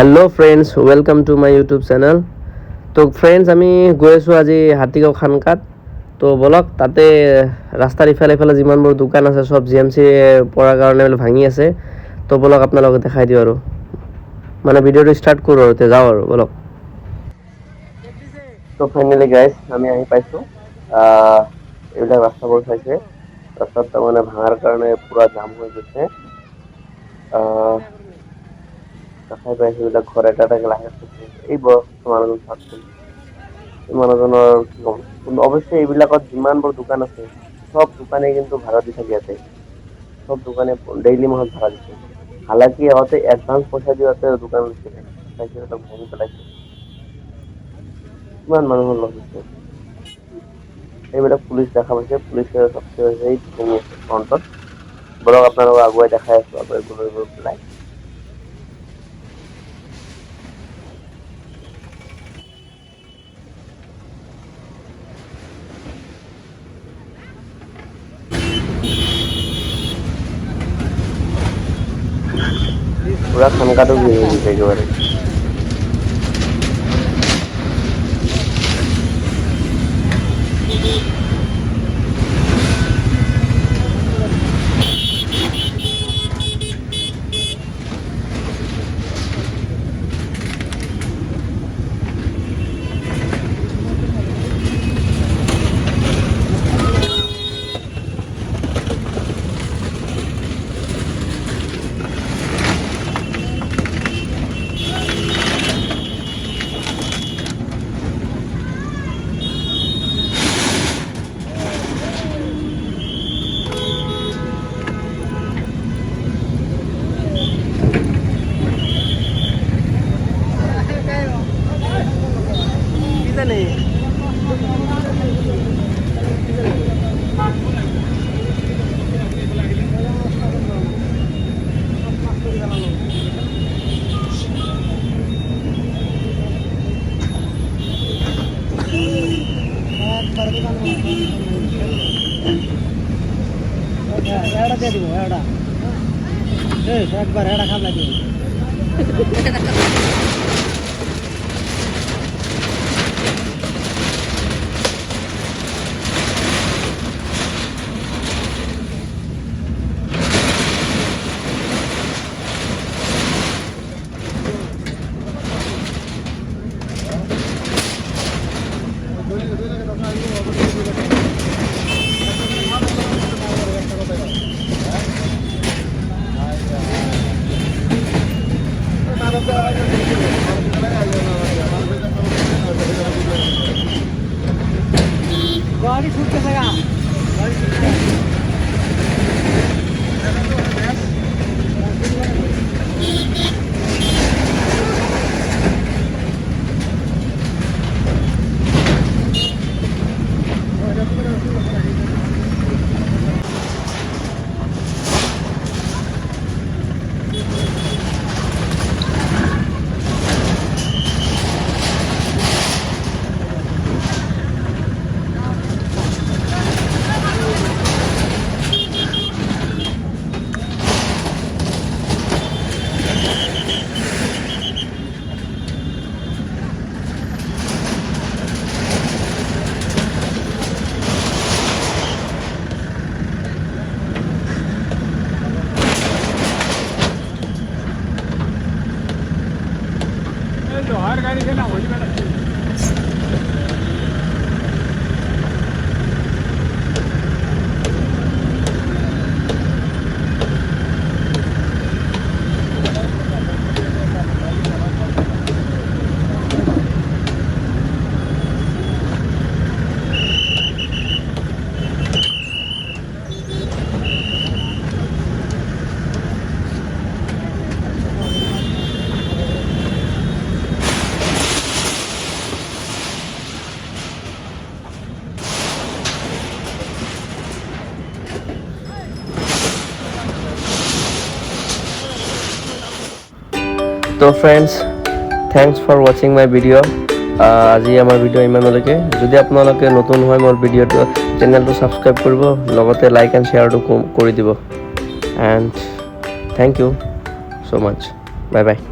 Hello friends welcome to my YouTube channel. तो friends आमी गई आছোঁ আজি हातिगाঁও खानकात। तो বলক তাতে ৰাস্তাৰ ইফালে ইফালে যিমানবোৰ দোকান আছে সব GMC পৰাৰ কাৰণে ভাঙি আছে। তো বলক আপোনালোকে দেখাই দিওঁ আৰু মানে ভিডিঅ'টো ষ্টাৰ্ট কৰোঁ আৰু যাওঁ আৰু বলক। তো ফাইনালি গাইজ আমি আহি পাইছোঁ। এইবিলাক ৰাস্তাবোৰ চাইছে, ৰাস্তাত তাৰমানে ভাঙাৰ কাৰণে পুৰা জাম হৈ গৈছে। দেখাই পাইছোঁ এইবিলাক ঘৰ এটা এটা লাহে এই বয়সস্থ মানুহজন চাওকচোন, এই মানুহজনৰ কি ক'ম। কিন্তু অৱশ্যে এইবিলাকত যিমানবোৰ দোকান আছে সব দোকানে কিন্তু ভাড়া দি থাকে ইয়াতে, সব দোকানে ডেইলি মাহত ভাড়া দিছে। হালাকি ইহঁতে এডভান্স পইচা দি ইয়াতে দোকান লৈছিলে, চাইছে সিহঁতক ভাঙি পেলাইছে। কিমান মানুহৰ লছ হৈছে। এইবিলাক পুলিচ দেখা পাইছে, পুলিচে চবচে সেই ভাঙি আছে ফ্ৰণ্টত। বলক আপোনালোকক আগুৱাই দেখাই আছোঁ, আগুৱাই গৈ পেলাই। पूरा खनका तो घिरे दिखे एकेबारे। गाड़ी छूट के लगा हर गाड़ी के ना वही वाला। तो friends thanks for watching my video. আজি আমাৰ ভিডিঅ' ইমানলৈকে। যদি আপোনালোকে নতুন হয় মোৰ ভিডিঅ'টো চেনেলটো ছাবস্ক্ৰাইব কৰিব, লগতে লাইক এণ্ড শ্বেয়াৰটো কৰি দিব। And thank you so much. Bye by.